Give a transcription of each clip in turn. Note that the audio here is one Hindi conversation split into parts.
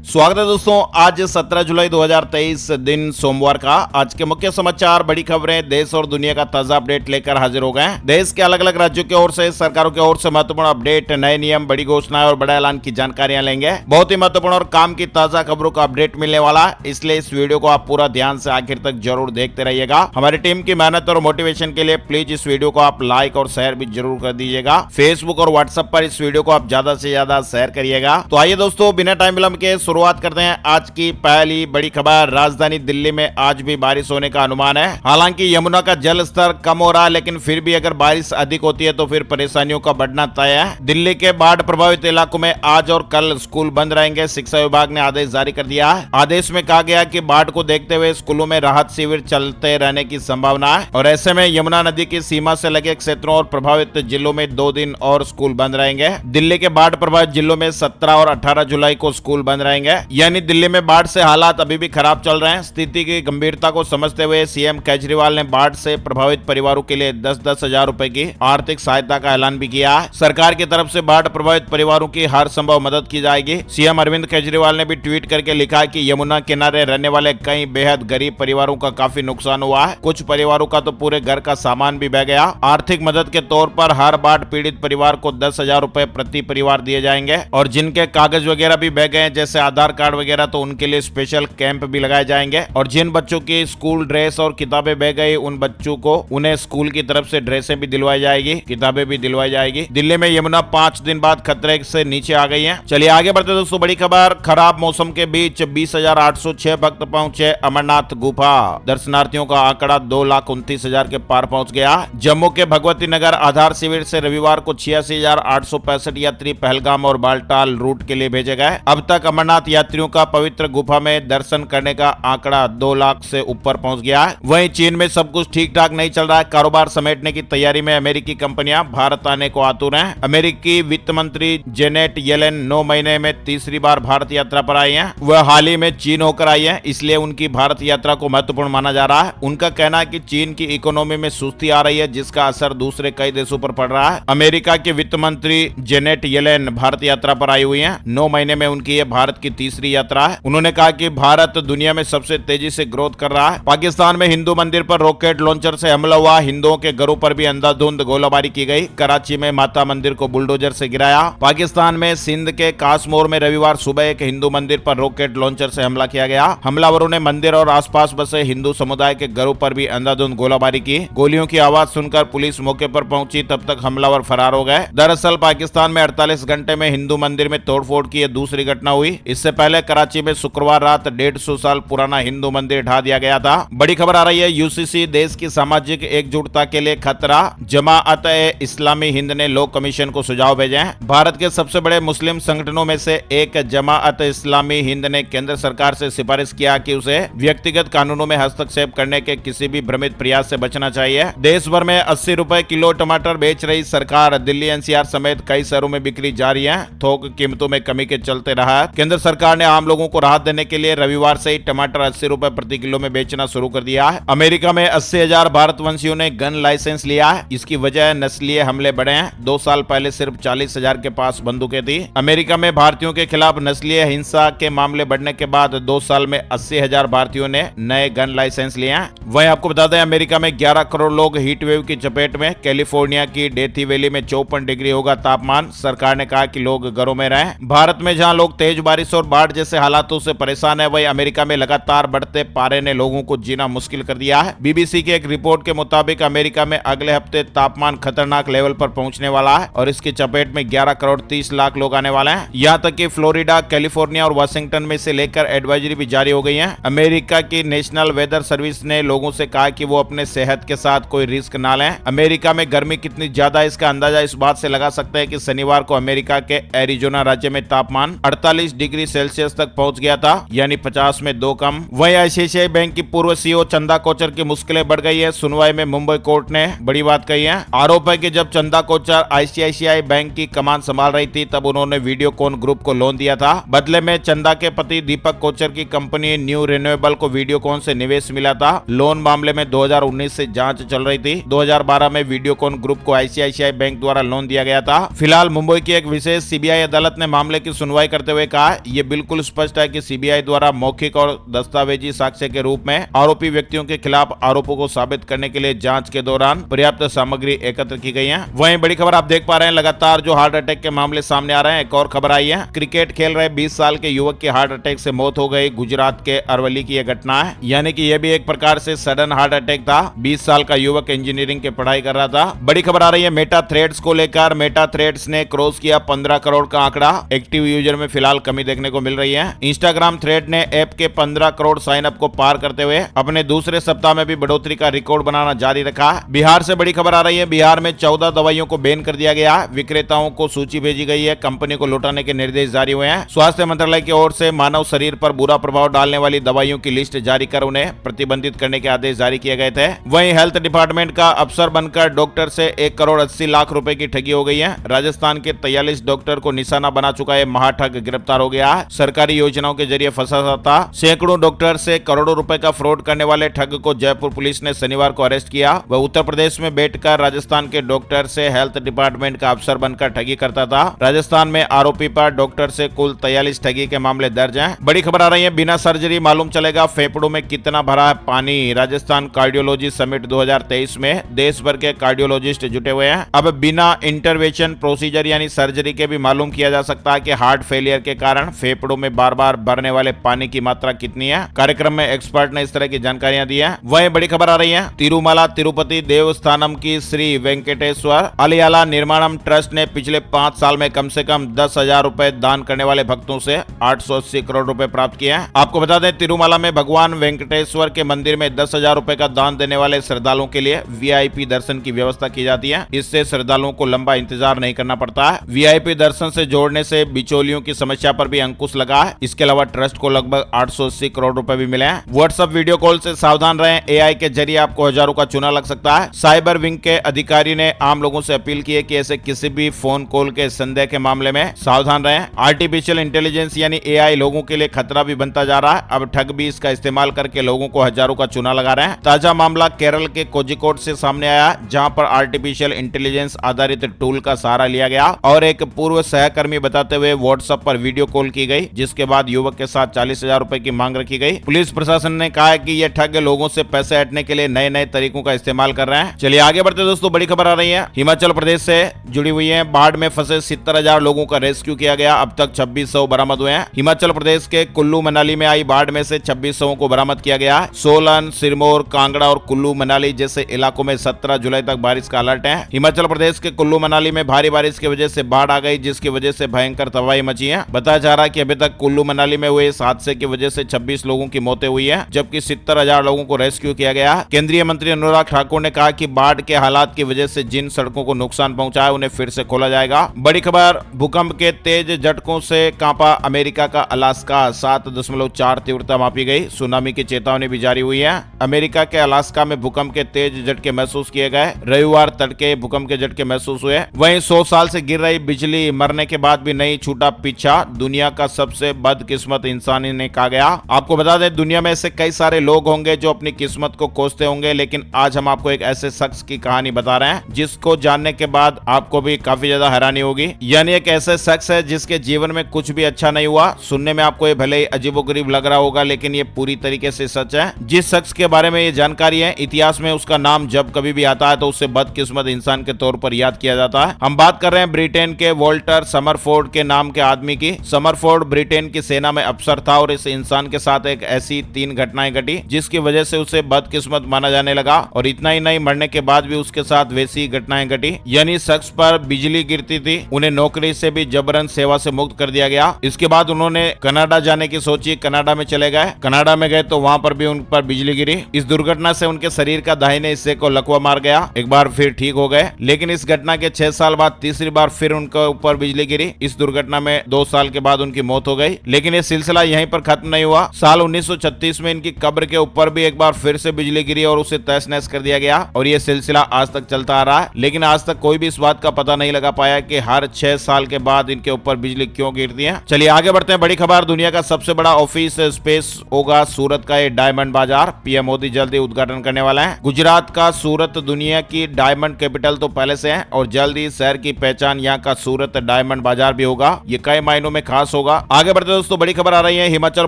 स्वागत है दोस्तों। आज 17 जुलाई 2023 दिन सोमवार का आज के मुख्य समाचार, बड़ी खबरें, देश और दुनिया का ताजा अपडेट लेकर हाजिर हो गए। देश के अलग अलग राज्यों की ओर से, सरकारों की ओर से महत्वपूर्ण अपडेट, नए नियम, बड़ी घोषणाएं और बड़ा ऐलान की जानकारियां लेंगे। बहुत ही महत्वपूर्ण और काम की ताजा खबरों का अपडेट मिलने वाला, इसलिए इस वीडियो को आप पूरा ध्यान से आखिर तक जरूर देखते रहिएगा। हमारी टीम की मेहनत और मोटिवेशन के लिए प्लीज इस वीडियो को आप लाइक और शेयर भी जरूर कर दीजिएगा। फेसबुक और व्हाट्सएप पर इस वीडियो को आप ज्यादा से ज्यादा शेयर करिएगा। तो आइए दोस्तों, बिना टाइम विलंब के शुरुआत करते हैं आज की पहली बड़ी खबर। राजधानी दिल्ली में आज भी बारिश होने का अनुमान है। हालांकि यमुना का जल स्तर कम हो रहा है, लेकिन फिर भी अगर बारिश अधिक होती है तो फिर परेशानियों का बढ़ना तय है। दिल्ली के बाढ़ प्रभावित इलाकों में आज और कल स्कूल बंद रहेंगे। शिक्षा विभाग ने आदेश जारी कर दिया है। आदेश में कहा गया कि बाढ़ को देखते हुए स्कूलों में राहत शिविर चलते रहने की संभावना है और ऐसे में यमुना नदी की सीमा से लगे क्षेत्रों और प्रभावित जिलों में 2 दिन और स्कूल बंद रहेंगे। दिल्ली के बाढ़ प्रभावित जिलों में 17 और 18 जुलाई को स्कूल बंद रहेंगे। यानी दिल्ली में बाढ़ से हालात अभी भी खराब चल रहे हैं। स्थिति की गंभीरता को समझते हुए सीएम केजरीवाल ने बाढ़ से प्रभावित परिवारों के लिए 10-10 हजार रुपए की आर्थिक सहायता का ऐलान भी किया है। सरकार की तरफ से बाढ़ प्रभावित परिवारों की हर संभव मदद की जाएगी। सीएम अरविंद केजरीवाल ने भी ट्वीट करके लिखा है कि यमुना किनारे रहने वाले कई बेहद गरीब परिवारों का काफी नुकसान हुआ है। कुछ परिवारों का तो पूरे घर का सामान भी बह गया। आर्थिक मदद के तौर पर हर बाढ़ पीड़ित परिवार को 10 हजार रुपए प्रति परिवार दिए जाएंगे और जिनके कागज वगैरह भी बह गए जैसे आधार कार्ड वगैरह, तो उनके लिए स्पेशल कैंप भी लगाए जाएंगे। और जिन बच्चों की स्कूल ड्रेस और किताबें बह गई, उन बच्चों को उन्हें स्कूल की तरफ से ड्रेसें भी दिलवाई जाएगी, किताबें भी दिलवाई जाएगी। दिल्ली में यमुना 5 दिन बाद खतरे से नीचे आ गई है। चलिए आगे बढ़ते दोस्तों, बड़ी खबर। खराब मौसम के बीच 20,806 भक्त पहुंचे अमरनाथ गुफा। दर्शनार्थियों का आंकड़ा 2,29,000 के पार पहुंच गया। जम्मू के भगवती नगर आधार शिविर से रविवार को 86,865 यात्री पहलगाम और बालटाल रूट के लिए भेजे गए। अब तक अमरनाथ यात्रियों का पवित्र गुफा में दर्शन करने का आंकड़ा 2 लाख से ऊपर पहुंच गया है। वहीं चीन में सब कुछ ठीक ठाक नहीं चल रहा है। कारोबार समेटने की तैयारी में अमेरिकी कंपनियां भारत आने को आतुर हैं। अमेरिकी वित्त मंत्री जेनेट येलेन 9 महीने में तीसरी बार भारत यात्रा पर आई हैं। वह हाल ही में चीन होकर आई हैं, इसलिए उनकी भारत यात्रा को महत्वपूर्ण माना जा रहा है। उनका कहना है कि चीन की इकोनॉमी में सुस्ती आ रही है, जिसका असर दूसरे कई देशों पर पड़ रहा है। अमेरिका के वित्त मंत्री जेनेट येलेन भारत यात्रा पर आई हुई हैं। 9 महीने में उनकी यह भारत की तीसरी यात्रा है। उन्होंने कहा कि भारत दुनिया में सबसे तेजी से ग्रोथ कर रहा है। पाकिस्तान में हिंदू मंदिर पर रॉकेट लॉन्चर से हमला हुआ। हिंदुओं के घरों पर भी अंधाधुंध गोलाबारी की गई। कराची में माता मंदिर को बुलडोजर से गिराया। पाकिस्तान में सिंध के कासमोर में रविवार सुबह एक हिंदू मंदिर पर रॉकेट लॉन्चर से हमला किया गया। हमलावरों ने मंदिर और आसपास बसे हिंदू समुदाय के घरों पर भी अंधाधुंध गोलाबारी की। गोलियों की आवाज सुनकर पुलिस मौके पर पहुंची, तब तक हमलावर फरार हो गए। दरअसल पाकिस्तान में 48 घंटे में हिंदू मंदिर में तोड़फोड़ की यह दूसरी घटना हुई। इससे पहले कराची में शुक्रवार रात 150 साल पुराना हिंदू मंदिर ढा दिया गया था। बड़ी खबर आ रही है, यूसीसी देश की सामाजिक एकजुटता के लिए खतरा। जमाअत-ए-इस्लामी हिंद ने लॉ कमीशन को सुझाव भेजे हैं। भारत के सबसे बड़े मुस्लिम संगठनों में से एक जमाअत-ए-इस्लामी हिंद ने केंद्र सरकार से सिफारिश किया कि उसे व्यक्तिगत कानूनों में हस्तक्षेप करने के किसी भी भ्रमित प्रयास से बचना चाहिए। देश भर में 80 रुपए किलो टमाटर बेच रही सरकार दिल्ली एनसीआर समेत कई शहरों में बिक्री जारी है। थोक कीमतों में कमी के चलते रहा है। केंद्र सरकार ने आम लोगों को राहत देने के लिए रविवार से ही टमाटर 80 रुपए प्रति किलो में बेचना शुरू कर दिया है। अमेरिका में 80,000 भारतवंशियों ने गन लाइसेंस लिया है। इसकी वजह नस्लीय हमले बढ़े हैं। 2 साल पहले सिर्फ 40,000 के पास बंदूकें थी। अमेरिका में भारतीयों के खिलाफ नस्लीय हिंसा के मामले बढ़ने के बाद 2 साल में 80,000 भारतीयों ने नए गन लाइसेंस लिए हैं। वहीं आपको बता दें, अमेरिका में 11 करोड़ लोग हीट वेव की चपेट में। कैलिफोर्निया की डेथी वैली में 54 डिग्री होगा तापमान। सरकार ने कहा कि लोग घरों में रहें। भारत में जहां लोग तेज बारिश और बाढ़ जैसे हालातों से परेशान है, वही अमेरिका में लगातार बढ़ते पारे ने लोगों को जीना मुश्किल कर दिया है। बीबीसी की एक रिपोर्ट के मुताबिक अमेरिका में अगले हफ्ते तापमान खतरनाक लेवल पर पहुंचने वाला है और इसकी चपेट में 11 करोड़ 30 लाख लोग आने वाले हैं। यहाँ तक कि फ्लोरिडा, कैलिफोर्निया और वाशिंगटन में से लेकर एडवाइजरी भी जारी हो गई है। अमेरिका की नेशनल वेदर सर्विस ने लोगों से कहा कि वो अपने सेहत के साथ कोई रिस्क ना लें। अमेरिका में गर्मी कितनी ज्यादा है, इसका अंदाजा इस बात से लगा सकते हैं कि शनिवार को अमेरिका के एरिजोना राज्य में तापमान 48 डिग्री सेल्सियस तक पहुंच गया था, यानी 50 में 2 कम। वहीं आईसीआईसीआई बैंक की पूर्व सीईओ चंदा कोचर की मुश्किलें बढ़ गई है। सुनवाई में मुंबई कोर्ट ने बड़ी बात कही है। आरोप है कि जब चंदा कोचर आईसीआईसीआई बैंक की कमान संभाल रही थी, तब उन्होंने वीडियोकॉन ग्रुप को लोन दिया था। बदले में चंदा के पति दीपक कोचर की कंपनी न्यू रिन्यूएबल को वीडियोकॉन से निवेश मिला था। लोन मामले में 2019 से जांच चल रही थी। 2012 में वीडियोकॉन ग्रुप को आईसीआईसीआई बैंक द्वारा लोन दिया गया था। फिलहाल मुंबई की एक विशेष सीबीआई अदालत ने मामले की सुनवाई करते हुए कहा, ये बिल्कुल स्पष्ट है कि सीबीआई द्वारा मौखिक और दस्तावेजी साक्ष्य के रूप में आरोपी व्यक्तियों के खिलाफ आरोपों को साबित करने के लिए जांच के दौरान पर्याप्त सामग्री एकत्र की गई है। वहीं बड़ी खबर आप देख पा रहे हैं, लगातार जो हार्ट अटैक के मामले सामने आ रहे हैं। एक और खबर आई है, क्रिकेट खेल रहे 20 साल के युवक की हार्ट अटैक से मौत हो गई। गुजरात के अरवली की यह घटना है, यानी कि यह भी एक प्रकार से सडन हार्ट अटैक था। 20 साल का युवक इंजीनियरिंग की पढ़ाई कर रहा था। बड़ी खबर आ रही है मेटा थ्रेड्स को लेकर। मेटा थ्रेड्स ने क्रॉस किया 15 करोड़ का आंकड़ा। एक्टिव यूजर में फिलहाल कमी देखने को मिल रही है। इंस्टाग्राम थ्रेड ने ऐप के 15 करोड़ साइन अप को पार करते हुए अपने दूसरे सप्ताह में भी बढ़ोतरी का रिकॉर्ड बनाना जारी रखा। बिहार से बड़ी खबर आ रही है, बिहार में 14 दवाइयों को बैन कर दिया गया। विक्रेताओं को सूची भेजी गई है, कंपनी को लौटाने के निर्देश जारी हुए हैं। स्वास्थ्य मंत्रालय की ओर से मानव शरीर पर बुरा प्रभाव डालने वाली दवाइयों की लिस्ट जारी कर उन्हें प्रतिबंधित करने के आदेश जारी किए गए थे। वहीं हेल्थ डिपार्टमेंट का अफसर बनकर डॉक्टर से 1 करोड़ 80 लाख रुपए की ठगी हो गई है। राजस्थान के 43 डॉक्टर को निशाना बना चुका है महाठग गिरफ्तार हो गया। सरकारी योजनाओं के जरिए फंसा था। सैकड़ों डॉक्टर से करोड़ों रुपए का फ्रॉड करने वाले ठग को जयपुर पुलिस ने शनिवार को अरेस्ट किया। वह उत्तर प्रदेश में बैठकर राजस्थान के डॉक्टर से हेल्थ डिपार्टमेंट का अफसर बनकर ठगी करता था। राजस्थान में आरोपी पर डॉक्टर से कुल 43 ठगी के मामले दर्ज हैं। बड़ी खबर आ रही है, बिना सर्जरी मालूम चलेगा फेफड़ों में कितना भरा है पानी। राजस्थान कार्डियोलॉजी समिट 2023 में देश भर के कार्डियोलॉजिस्ट जुटे हुए हैं। अब बिना इंटरवेंशन प्रोसीजर यानी सर्जरी के भी मालूम किया जा सकता है कि हार्ट फेलियर के कारण फेफड़ों में बार बार भरने वाले पानी की मात्रा कितनी है। कार्यक्रम में एक्सपर्ट ने इस तरह की जानकारियां दी है। वहीं बड़ी खबर आ रही है, तिरुमला तिरुपति देवस्थानम की श्री वेंकटेश्वर अलियाला निर्माणम ट्रस्ट ने पिछले 5 साल में कम से कम 10,000 रुपए दान करने वाले भक्तों से 880 करोड़ रुपए प्राप्त किए हैं। आपको बता दें, तिरुमला में भगवान वेंकटेश्वर के मंदिर में 10,000 रुपए का दान देने वाले श्रद्धालुओं के लिए वीआईपी दर्शन की व्यवस्था की जाती है। इससे श्रद्धालुओं को लंबा इंतजार नहीं करना पड़ता है। वीआईपी दर्शन से जोड़ने से बिचौलियों की समस्या पर भी अंकुश लगा है। इसके अलावा ट्रस्ट को लगभग 880 करोड़ रुपए भी मिले हैं। व्हाट्सएप वीडियो कॉल से सावधान रहें, एआई के जरिए आपको हजारों का चूना लग सकता है। साइबर विंग के अधिकारी ने आम लोगों से अपील की है कि ऐसे किसी भी फोन कॉल के संदेह के मामले में सावधान रहें। आर्टिफिशियल इंटेलिजेंस यानी एआई लोगों के लिए खतरा भी बनता जा रहा है। अब ठग भी इसका इस्तेमाल करके लोगों को हजारों का चूना लगा रहे हैं। ताजा मामला केरल के कोझिकोड से सामने आया, जहां पर आर्टिफिशियल इंटेलिजेंस आधारित टूल का सहारा लिया गया और एक पूर्व सहकर्मी बताते हुए व्हाट्सएप पर वीडियो कॉल की गई, जिसके बाद युवक के साथ 40,000 रुपए की मांग रखी गई। पुलिस प्रशासन ने कहा है कि ये ठग लोगों से पैसे हटने के लिए नए नए तरीकों का इस्तेमाल कर रहे हैं। चलिए आगे बढ़ते दोस्तों, बड़ी खबर आ रही है, हिमाचल प्रदेश से जुड़ी हुई है। बाढ़ में फंसे 70,000 लोगों का रेस्क्यू किया गया। अब तक 2600 बरामद हुए हैं। हिमाचल प्रदेश के कुल्लू मनाली में आई बाढ़ में से 2600 को बरामद किया गया। सोलन, सिरमौर, कांगड़ा और कुल्लू मनाली जैसे इलाकों में 17 जुलाई तक बारिश का अलर्ट है। हिमाचल प्रदेश के कुल्लू मनाली में भारी बारिश की वजह से बाढ़ आ गई, जिसकी वजह से भयंकर तबाही मची है। बताया जा रहा है कि अभी तक कुल्लू मनाली में हुए इस हादसे की वजह से 26 लोगों की मौतें हुई है, जबकि 70,000 लोगों को रेस्क्यू किया गया। केंद्रीय मंत्री अनुराग ठाकुर ने कहा कि बाढ़ के हालात की वजह से जिन सड़कों को नुकसान पहुंचा है उन्हें फिर से खोला जाएगा। बड़ी खबर, भूकंप के तेज झटकों से कांपा अमेरिका का अलास्का, 7.4 तीव्रता मापी गई। सुनामी की चेतावनी भी जारी हुई है। अमेरिका के अलास्का में भूकंप के तेज झटके महसूस किए गए। रविवार तड़के भूकंप के झटके महसूस हुए। वहीं 100 साल से गिर रही बिजली मरने के बाद भी नहीं छूटा पीछा। दुनिया का सबसे बदकिस्मत इंसान इन्हें कहा गया। आपको बता दें, दुनिया में ऐसे कई सारे लोग होंगे जो अपनी किस्मत को कोसते होंगे, लेकिन आज हम आपको एक ऐसे शख्स की कहानी बता रहे हैं जिसको जानने के बाद आपको भी काफी ज्यादा हैरानी होगी। यानी एक ऐसे शख्स है जिसके जीवन में कुछ भी अच्छा नहीं हुआ। सुनने में आपको ये भले ही अजीबोगरीब लग रहा होगा, लेकिन ये पूरी तरीके से सच है। जिस शख्स के बारे में ये जानकारी है, इतिहास में उसका नाम जब कभी भी आता है तो उससे बदकिस्मत इंसान के तौर पर याद किया जाता है। हम बात कर रहे हैं ब्रिटेन के वॉल्टर समरफोर्ड के नाम के आदमी की। समरफोर्ड ब्रिटेन की सेना में अफसर था और इस इंसान के साथ एक ऐसी 3 घटनाएं घटी जिसकी वजह से उसे बदकिस्मत माना जाने लगा। और इतना ही नहीं, मरने के बाद भी उसके साथ वैसी घटनाएं घटी। यानी शख्स पर बिजली गिरती थी, उन्हें नौकरी से भी जबरन सेवा से मुक्त कर दिया गया। इसके बाद उन्होंने कनाडा जाने की सोची। कनाडा में चले गए। कनाडा में गए तो वहां पर भी उन पर बिजली गिरी। इस दुर्घटना से उनके शरीर का दाहिने हिस्से को लकवा मार गया। एक बार फिर ठीक हो गए, लेकिन इस घटना के 6 साल बाद तीसरी बार फिर उनके ऊपर बिजली गिरी। इस दुर्घटना में 2 साल के बाद उनकी मौत हो गई। लेकिन ये सिलसिला यहीं पर खत्म नहीं हुआ। साल 1936 में इनकी कब्र के ऊपर भी एक बार फिर से बिजली गिरी और उसे तहस नहस कर दिया गया। और ये सिलसिला आज तक चलता आ रहा है। लेकिन आज तक कोई भी इस बात का पता नहीं लगा पाया कि हर 6 साल के बाद इनके ऊपर बिजली क्यों गिरती है। चलिए आगे बढ़ते हैं। बड़ी खबर, दुनिया का सबसे बड़ा ऑफिस स्पेस होगा सूरत का ये डायमंड बाजार। पीएम मोदी जल्द ही उद्घाटन करने वाला है। गुजरात का सूरत दुनिया की डायमंड कैपिटल तो पहले से है और जल्द ही शहर की पहचान यहाँ का सूरत डायमंड बाजार भी होगा। ये कई मायनों में खास होगा। आगे बढ़ते दोस्तों, बड़ी खबर आ रही है, हिमाचल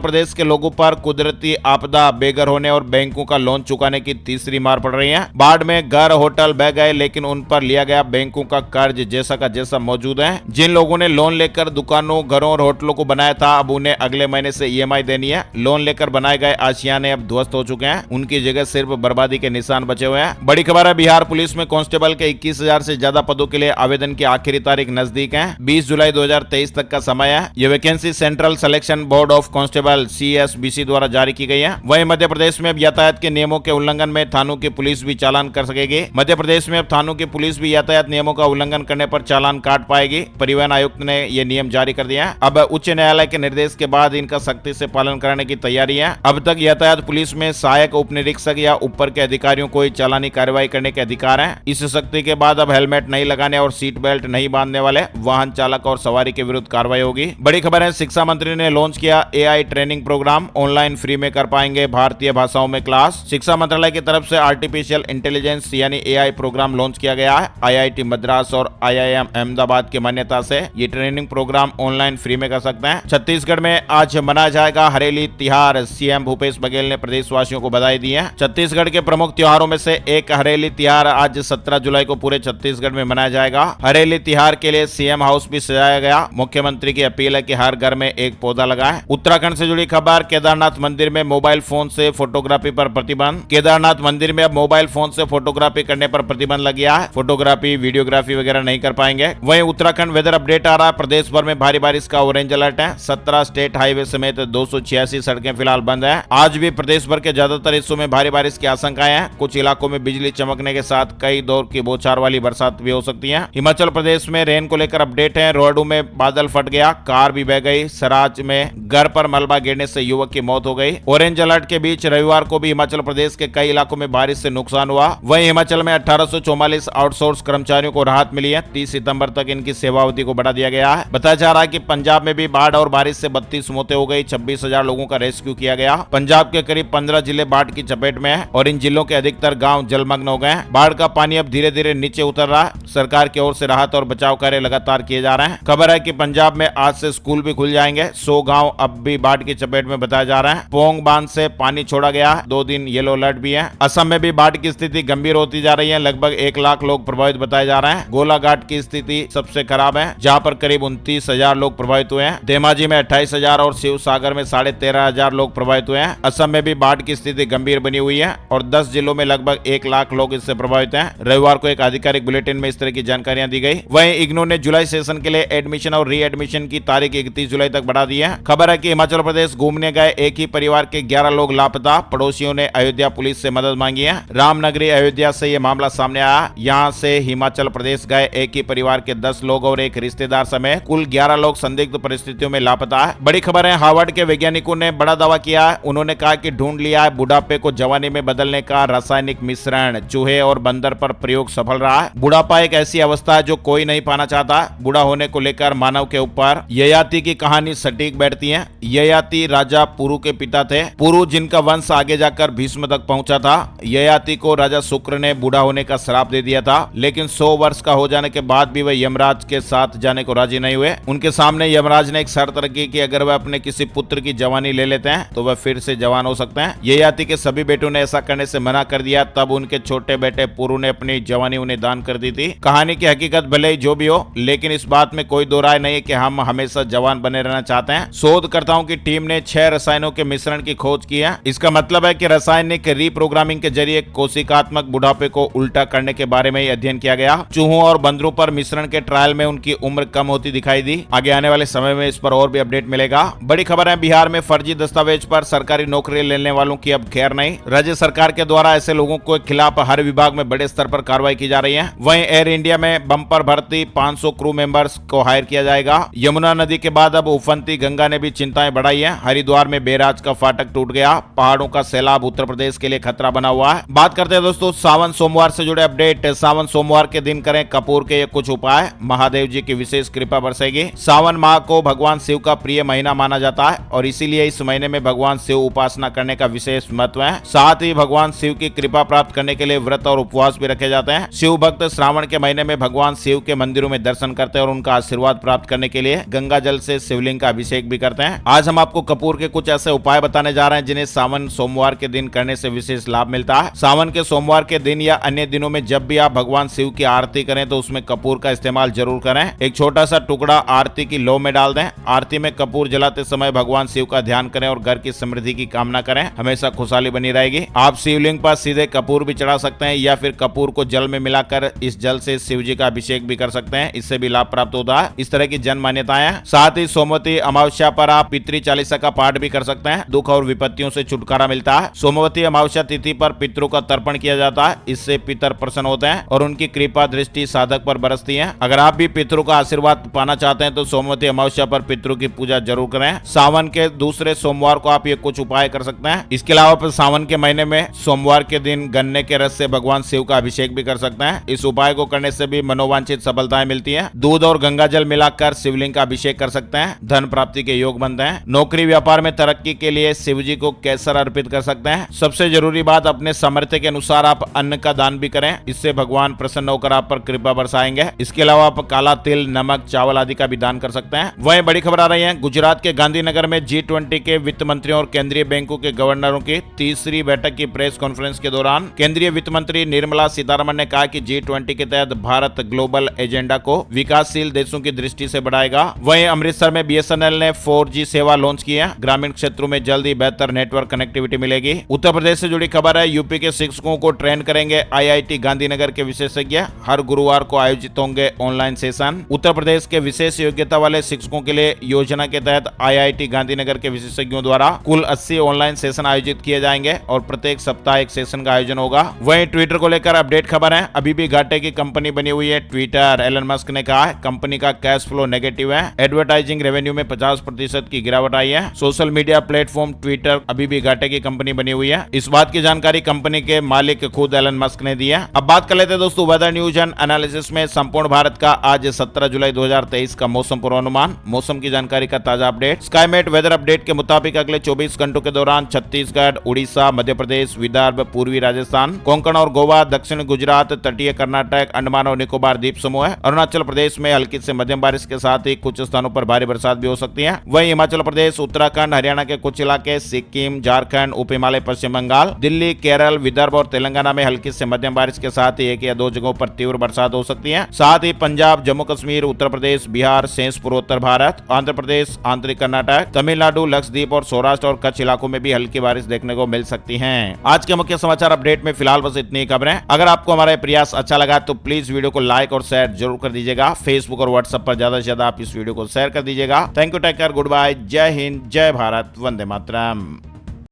प्रदेश के लोगों पर कुदरती आपदा, बेघर होने और बैंकों का लोन चुकाने की तीसरी मार पड़ रही है। बाढ़ में घर होटल बह गए, लेकिन उन पर लिया गया बैंकों का कर्ज जैसा का जैसा मौजूद है। जिन लोगों ने लोन लेकर दुकानों, घरों और होटलों को बनाया था, अब उन्हें अगले महीने से ईएमआई देनी है। लोन लेकर बनाए गए आशियाने अब ध्वस्त हो चुके हैं, उनकी जगह सिर्फ बर्बादी के निशान बचे हुए हैं। बड़ी खबर है, बिहार पुलिस में कांस्टेबल के 21,000 से ज्यादा पदों के लिए आवेदन की आखिरी तारीख नजदीक है। 20 जुलाई 2023 तक का समय है। यह vacancy central selection board of constable CSBC द्वारा जारी की गई है। वहीं मध्य प्रदेश में अब यातायात के नियमों के उल्लंघन में थानों की पुलिस भी चालान कर सकेगी। मध्य प्रदेश में अब थानों की पुलिस भी यातायात नियमों का उल्लंघन करने पर चालान काट पाएगी। परिवहन आयुक्त ने यह नियम जारी कर दिया है। अब उच्च न्यायालय के निर्देश के बाद इनका सख्ती से पालन कराने की तैयारी है। अब तक यातायात पुलिस में सहायक उप निरीक्षक या ऊपर के अधिकारियों को ही चालानी कार्रवाई करने के अधिकार है। इस सख्ती के बाद अब हेलमेट नहीं लगाने और सीट बेल्ट नहीं बांधने वाले वाहन चालक और सवारी के विरुद्ध कार्रवाई होगी। बड़ी खबर है, शिक्षा मंत्री ने लॉन्च किया AI training program, online free में कर पाएंगे भारतीय भाषाओं में क्लास। शिक्षा मंत्रालय की तरफ से आर्टिफिशियल इंटेलिजेंस यानी AI प्रोग्राम लॉन्च किया गया है। IIT मद्रास और IIM अहमदाबाद की मान्यता से ये ट्रेनिंग प्रोग्राम ऑनलाइन फ्री में कर सकते हैं। छत्तीसगढ़ में आज मनाया जाएगा हरेली तिहार। CM भूपेश बघेल ने प्रदेशवासियों को बधाई दी है। छत्तीसगढ़ के प्रमुख त्योहारों में से एक हरेली तिहार आज 17 जुलाई को पूरे छत्तीसगढ़ में मनाया जाएगा। हरेली तिहार के लिए CM हाउस भी सजाया गया। मुख्यमंत्री की अपील है कि हर घर में एक पौधा लगाएं। उत्तराखंड से जुड़ी खबर, केदारनाथ मंदिर में मोबाइल फोन से फोटोग्राफी पर प्रतिबंध। केदारनाथ मंदिर में अब मोबाइल फोन से फोटोग्राफी करने पर प्रतिबंध लग गया है। फोटोग्राफी, वीडियोग्राफी वगैरह नहीं कर पाएंगे। वहीं उत्तराखंड वेदर अपडेट आ रहा है, प्रदेश भर में भारी बारिश का ऑरेंज अलर्ट है। 17 स्टेट हाईवे समेत 286 सड़कें फिलहाल बंद है। आज भी प्रदेश भर के ज्यादातर हिस्सों में भारी बारिश की आशंकाएं हैं। कुछ इलाकों में बिजली चमकने के साथ कई दौर की बौछार वाली बरसात भी हो सकती है। हिमाचल प्रदेश में रेन को लेकर अपडेट है। रोहडू में बादल फट गया, कार भी बह गई। सराज में घर पर मलबा गिरने से युवक की मौत हो गई। ऑरेंज अलर्ट के बीच रविवार को भी हिमाचल प्रदेश के कई इलाकों में बारिश से नुकसान हुआ। वहीं हिमाचल में 1844 आउटसोर्स कर्मचारियों को राहत मिली है। 30 सितंबर तक इनकी सेवा अवधि को बढ़ा दिया गया है। बताया जा रहा है कि पंजाब में भी बाढ़ और बारिश से 32 मौतें हो गई। 26,000 लोगों का रेस्क्यू किया गया। पंजाब के करीब 15 जिले बाढ़ की चपेट में है और इन जिलों के अधिकतर गांव जलमग्न हो गए हैं। बाढ़ का पानी अब धीरे धीरे नीचे उतर रहा है। सरकार की ओर से राहत और बचाव कार्य लगातार किए जा रहे हैं। खबर है कि पंजाब में आज से स्कूल भी खुल जाएंगे। 100 गांव अब भी बाढ़ की चपेट में बताया जा रहा है। पोंग बांध से पानी छोड़ा गया, 2 दिन येलो अलर्ट भी है। असम में भी बाढ़ की स्थिति गंभीर होती जा रही है। लगभग 1 लाख लोग प्रभावित बताए जा रहे हैं। गोलाघाट की स्थिति सबसे खराब है, जहां पर करीब 29,000 लोग प्रभावित हुए हैं। धेमाजी में 28,000 और शिव सागर में 13,500 लोग प्रभावित हुए हैं। असम में भी बाढ़ की स्थिति गंभीर बनी हुई है और 10 जिलों में लगभग 1 लाख लोग इससे प्रभावित हैं। रविवार को एक आधिकारिक बुलेटिन में इस तरह की जानकारियां दी गई। वहीं इग्नू ने जुलाई सेशन के लिए एडमिशन और री एडमिशन की तारीख 31 जुलाई तक बढ़ा दी है। खबर है कि हिमाचल प्रदेश घूमने गए एक ही परिवार के 11 लोग लापता। पड़ोसियों ने अयोध्या पुलिस से मदद मांगी है। रामनगरी अयोध्या से यह मामला सामने आया। यहाँ से हिमाचल प्रदेश गए एक ही परिवार के 10 लोग और एक रिश्तेदार समेत कुल 11 लोग संदिग्ध परिस्थितियों में लापता है। बड़ी खबर है, हार्वर्ड के वैज्ञानिकों ने बड़ा दावा किया है। उन्होंने कहा कि ढूंढ लिया है बुढ़ापे को जवानी में बदलने का रासायनिक मिश्रण। चूहे और बंदर पर प्रयोग सफल रहा है। बुढ़ापा एक ऐसी अवस्था है जो कोई नहीं पाना चाहता। बुढ़ा होने को लेकर मानव के ऊपर ययाति की कहानी सटीक बैठती है। ययाति राजा पुरु के पिता थे। पुरु जिनका वंश आगे जाकर भीष्म तक पहुंचा था। ययाति को राजा शुक्र ने बूढ़ा होने का श्राप दे दिया था, लेकिन 100 वर्ष का हो जाने के बाद भी वह यमराज के साथ जाने को राजी नहीं हुए। उनके सामने यमराज ने एक शर्त रखी कि अगर वह अपने किसी पुत्र की जवानी ले लेते हैं तो वह फिर से जवान हो सकते हैं। ययाति के सभी बेटों ने ऐसा करने से मना कर दिया। तब उनके छोटे बेटे पुरु ने अपनी जवानी उन्हें दान कर दी थी। कहानी की हकीकत भले ही जो भी हो, लेकिन इस बात में कोई दो राय नहीं है कि हम हमेशा जवान बने रहना चाहते हैं। शोधकर्ताओं की टीम ने 6 रसायनों के मिश्रण की खोज की है। इसका मतलब है कि रासायनिक रीप्रोग्रामिंग के जरिए कोशिकात्मक बुढ़ापे को उल्टा करने के बारे में अध्ययन किया गया। चूहों और बंदरों पर मिश्रण के ट्रायल में उनकी उम्र कम होती दिखाई दी। आगे आने वाले समय में इस पर और भी अपडेट मिलेगा। बड़ी खबर है, बिहार में फर्जी दस्तावेज पर सरकारी नौकरी लेने वालों की अब खैर नहीं। राज्य सरकार के द्वारा ऐसे लोगों के खिलाफ हर विभाग में बड़े स्तर पर कार्रवाई की जा रही है। वहीं एयर इंडिया में बम्पर भर्ती 500 क्रू मेंबर्स को हायर किया जाएगा। यमुना नदी के बाद अब उफनती गंगा ने भी चिंताएं बढ़ाई है। हरिद्वार में बैराज का फाटक टूट गया। पहाड़ों का सैलाब उत्तर प्रदेश के लिए खतरा बना हुआ है। बात करते हैं दोस्तों सावन सोमवार से जुड़े अपडेट। सावन सोमवार के दिन करें कपूर के ये कुछ उपाय, महादेव जी की विशेष कृपा बरसेगी। सावन माह को भगवान शिव का प्रिय महीना माना जाता है और इसीलिए इस महीने में भगवान शिव उपासना करने का विशेष महत्व है। साथ ही भगवान शिव की कृपा प्राप्त करने के लिए व्रत और उपवास भी रखे जाते हैं। शिव भक्त श्रावण के महीने में भगवान शिव के मंदिरों में दर्शन करते हैं और उनका आशीर्वाद प्राप्त करने के लिए गंगा जल से शिवलिंग का अभिषेक भी करते हैं। आज हम आपको कपूर के कुछ ऐसे उपाय बताने जा रहे हैं जिन्हें सावन सोमवार के दिन करने से विशेष लाभ मिलता है। सावन के सोमवार के दिन या अन्य दिनों में जब भी आप भगवान शिव की आरती करें तो उसमें कपूर का इस्तेमाल जरूर करें। एक छोटा सा टुकड़ा आरती की लौ में डाल दें। आरती में कपूर जलाते समय भगवान शिव का ध्यान करें और घर की समृद्धि की कामना करें, हमेशा खुशहाली बनी रहेगी। आप शिवलिंग पर सीधे कपूर भी चढ़ा सकते हैं या फिर कपूर को जल में मिलाकर इस जल से शिव जी का अभिषेक भी कर सकते हैं, इससे भी लाभ प्राप्त होता है। इस तरह की जन मान्यताएं हैं। साथ ही सोमवती अमावस्या पर आप पितृ चालीसा का पाठ भी कर सकते हैं, दुख और विपत्तियों से छुटकारा मिलता है। सोमवती अमावस्या तिथि पर पितरों का तर्पण किया जाता है, इससे पितर प्रसन्न होते हैं और उनकी कृपा दृष्टि साधक पर बरसती है। अगर आप भी पितरों का आशीर्वाद पाना चाहते हैं तो सोमवती अमावस्या पर पितरों की पूजा जरूर करें। सावन के दूसरे सोमवार को आप ये कुछ उपाय कर सकते हैं। इसके अलावा सावन के महीने में सोमवार के दिन गन्ने के रस से भगवान शिव का अभिषेक भी कर सकते हैं। इस उपाय को करने से भी मनोवांछित सफलताएं मिलती है। दूध और गंगा जल मिलाकर शिवलिंग का अभिषेक कर सकते हैं, धन प्राप्ति के योग बनते हैं। नौकरी व्यापार में तरक्की के लिए शिव जी को केसर अर्पित कर सकते हैं। सबसे जरूरी बात, अपने सामर्थ्य के अनुसार आप अन्न का दान भी करें, इससे भगवान प्रसन्न होकर आप पर कृपा बरसाएंगे। इसके अलावा आप काला तिल, नमक, चावल आदि का भी दान कर सकते हैं। वहीं बड़ी खबर आ रही है, गुजरात के गांधीनगर में G20 के वित्त मंत्रियों और केंद्रीय बैंकों के गवर्नरों की तीसरी बैठक की प्रेस कॉन्फ्रेंस के दौरान केंद्रीय वित्त मंत्री निर्मला सीतारमण ने कहा कि G20 के तहत भारत ग्लोबल एजेंडा को विकासशील देशों की दृष्टि से बढ़ाएगा। वहीं अमृतसर में BSNL ने 4G सेवा लॉन्च की है। ग्रामीण क्षेत्रों में जल्द ही बेहतर नेटवर्क कनेक्टिविटी मिलेगी। उत्तर प्रदेश से जुड़ी खबर है, यूपी के शिक्षकों को ट्रेन करेंगे IIT गांधीनगर के विशेषज्ञ। हर गुरुवार को आयोजित होंगे ऑनलाइन सेशन। उत्तर प्रदेश के विशेष योग्यता वाले शिक्षकों के लिए योजना के तहत IIT गांधीनगर के विशेषज्ञों द्वारा कुल 80 ऑनलाइन सेशन आयोजित किए जाएंगे और प्रत्येक सप्ताह एक सेशन का आयोजन होगा। वहीं ट्विटर को लेकर अपडेट खबर है, अभी भी घाटे की कंपनी बनी हुई है ट्विटर। एलन मस्क ने कहा है कंपनी का कैश फ्लो नेगेटिव है। एडवर्टाइजिंग रेवेन्यू में 50% की गिरावट आई है। सोशल मीडिया प्लेटफॉर्म ट्विटर अभी भी घाटे की कंपनी बनी हुई है। इस बात की जानकारी कंपनी के मालिक खुद एलन मस्क ने दी है। अब बात कर लेते हैं दोस्तों वेदर न्यूज एंड एनालिसिस में संपूर्ण भारत का आज 17 जुलाई 2023 का मौसम पूर्वानुमान, मौसम की जानकारी का ताजा अपडेट। स्काईमेट वेदर अपडेट के मुताबिक अगले 24 घंटों के दौरान छत्तीसगढ़, उड़ीसा, मध्य प्रदेश, विदर्भ, पूर्वी राजस्थान, कोंकण और गोवा, दक्षिण गुजरात, तटीय कर्नाटक, अंडमान और निकोबार द्वीप समूह, अरुणाचल प्रदेश में हल्की से मध्यम बारिश के साथ ही कुछ स्थानों पर भारी बरसात भी हो सकती है। वहीं हिमाचल प्रदेश, उत्तराखंड, हरियाणा के कुछ इलाके, सिक्किम, झारखंड, उप हिमालय, पश्चिम बंगाल, दिल्ली, केरल, विदर्भ और तेलंगाना में हल्की से मध्यम बारिश के साथ ही 1 या 2 जगहों पर तीव्र बरसात हो सकती है। साथ ही पंजाब, जम्मू कश्मीर, उत्तर प्रदेश, बिहार, शेष पूर्वोत्तर भारत, आंध्र प्रदेश, आंतरिक कर्नाटक, तमिलनाडु, लक्षद्वीप और सौराष्ट्र और कच्छ इलाकों में भी हल्की बारिश देखने को मिल सकती है। आज के मुख्य समाचार अपडेट में फिलहाल बस इतनी खबरें। अगर आपको हमारा प्रयास अच्छा लगा तो प्लीज वीडियो को लाइक और शेयर जरूर कर दीजिएगा। फेसबुक और व्हाट्सएप पर ज्यादा से ज्यादा आप इस वीडियो को शेयर कर दीजिएगा। Thank you, take care, good bye, जय हिंद, जय भारत, वंदे मातरम।